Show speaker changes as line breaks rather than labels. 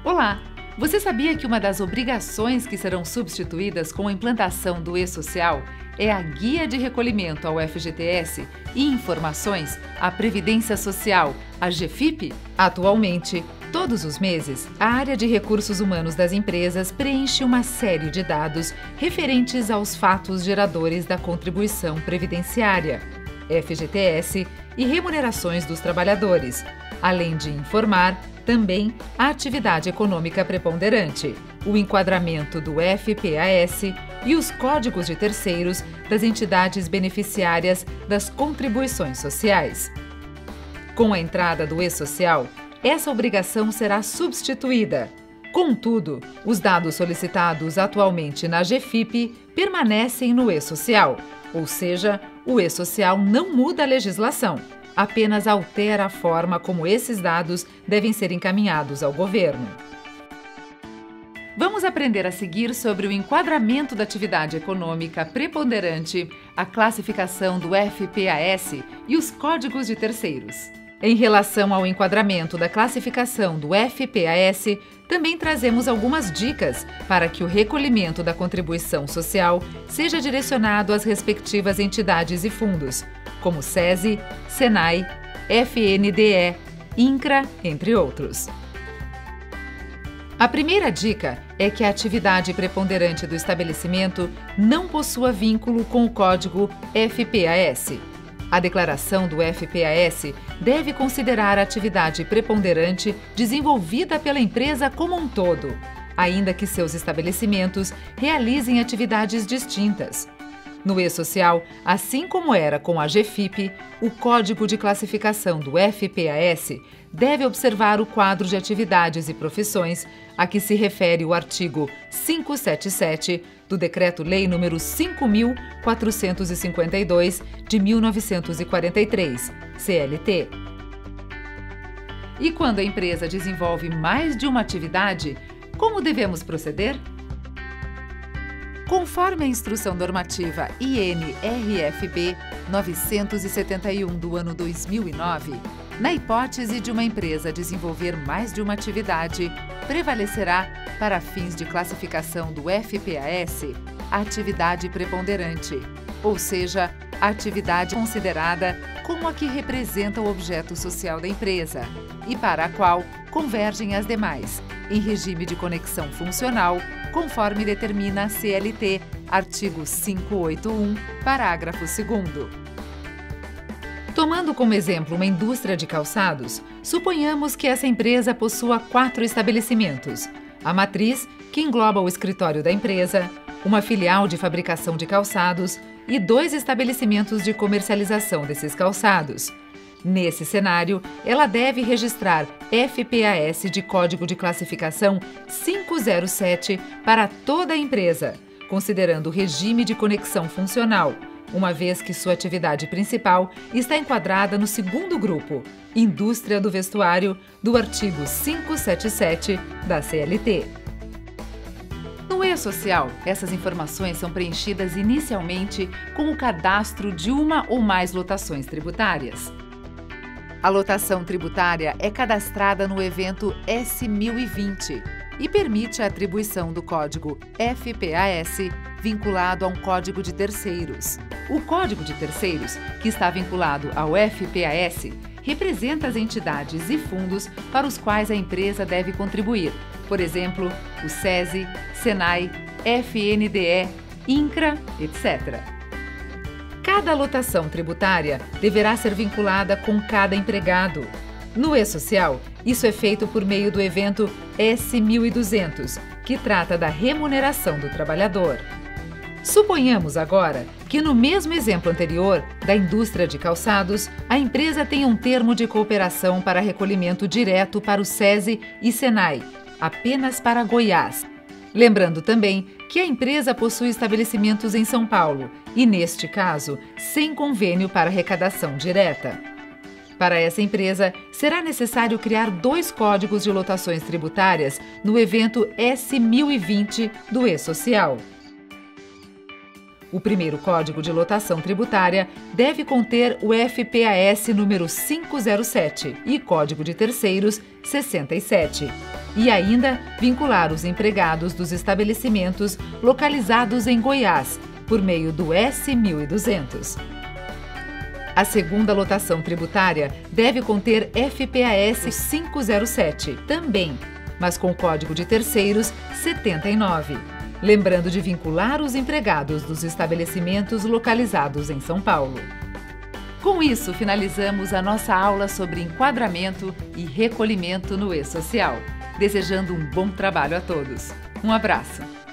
Olá! Você sabia que uma das obrigações que serão substituídas com a implantação do e-Social é a Guia de Recolhimento ao FGTS e Informações à Previdência Social, a GFIP? Atualmente, todos os meses, a área de recursos humanos das empresas preenche uma série de dados referentes aos fatos geradores da contribuição previdenciária, FGTS e remunerações dos trabalhadores, além de informar também a atividade econômica preponderante, o enquadramento do FPAS e os códigos de terceiros das entidades beneficiárias das contribuições sociais. Com a entrada do e-Social, essa obrigação será substituída. Contudo, os dados solicitados atualmente na GFIP permanecem no e-Social, ou seja, o e-Social não muda a legislação, apenas altera a forma como esses dados devem ser encaminhados ao governo. Vamos aprender a seguir sobre o enquadramento da atividade econômica preponderante, a classificação do FPAS e os códigos de terceiros. Em relação ao enquadramento da classificação do FPAS, também trazemos algumas dicas para que o recolhimento da contribuição social seja direcionado às respectivas entidades e fundos, como SESI, SENAI, FNDE, INCRA, entre outros. A primeira dica é que a atividade preponderante do estabelecimento não possua vínculo com o código FPAS. A declaração do FPAS deve considerar a atividade preponderante desenvolvida pela empresa como um todo, ainda que seus estabelecimentos realizem atividades distintas. No e-Social, assim como era com a GFIP, o código de classificação do FPAS deve observar o quadro de atividades e profissões a que se refere o artigo 577 do Decreto-Lei nº 5.452, de 1943, CLT. E quando a empresa desenvolve mais de uma atividade, como devemos proceder? Conforme a Instrução Normativa INRFB 971 do ano 2009, na hipótese de uma empresa desenvolver mais de uma atividade, prevalecerá, para fins de classificação do FPAS, a atividade preponderante, ou seja, a atividade considerada como a que representa o objeto social da empresa e para a qual convergem as demais, em regime de conexão funcional, conforme determina a CLT, artigo 581, parágrafo 2º. Tomando como exemplo uma indústria de calçados, suponhamos que essa empresa possua 4 estabelecimentos: a matriz, que engloba o escritório da empresa, uma filial de fabricação de calçados e 2 estabelecimentos de comercialização desses calçados. Nesse cenário, ela deve registrar FPAS de código de classificação 507 para toda a empresa, considerando o regime de conexão funcional, uma vez que sua atividade principal está enquadrada no segundo grupo, Indústria do Vestuário, do artigo 577 da CLT. No e-Social, essas informações são preenchidas inicialmente com o cadastro de uma ou mais lotações tributárias. A lotação tributária é cadastrada no evento S1020 e permite a atribuição do código FPAS vinculado a um código de terceiros. O código de terceiros, que está vinculado ao FPAS, representa as entidades e fundos para os quais a empresa deve contribuir, por exemplo, o SESI, SENAI, FNDE, INCRA, etc. Cada lotação tributária deverá ser vinculada com cada empregado. No e-Social, isso é feito por meio do evento S1200, que trata da remuneração do trabalhador. Suponhamos agora que no mesmo exemplo anterior, da indústria de calçados, a empresa tem um termo de cooperação para recolhimento direto para o SESI e SENAI, apenas para Goiás. Lembrando também que a empresa possui estabelecimentos em São Paulo e, neste caso, sem convênio para arrecadação direta. Para essa empresa, será necessário criar 2 códigos de lotações tributárias no evento S1020 do e-Social. O primeiro código de lotação tributária deve conter o FPAS número 507 e código de terceiros 67. E ainda vincular os empregados dos estabelecimentos localizados em Goiás, por meio do S-1200. A segunda lotação tributária deve conter FPAS 507, também, mas com código de terceiros 79. Lembrando de vincular os empregados dos estabelecimentos localizados em São Paulo. Com isso, finalizamos a nossa aula sobre enquadramento e recolhimento no e-social. Desejando um bom trabalho a todos. Um abraço!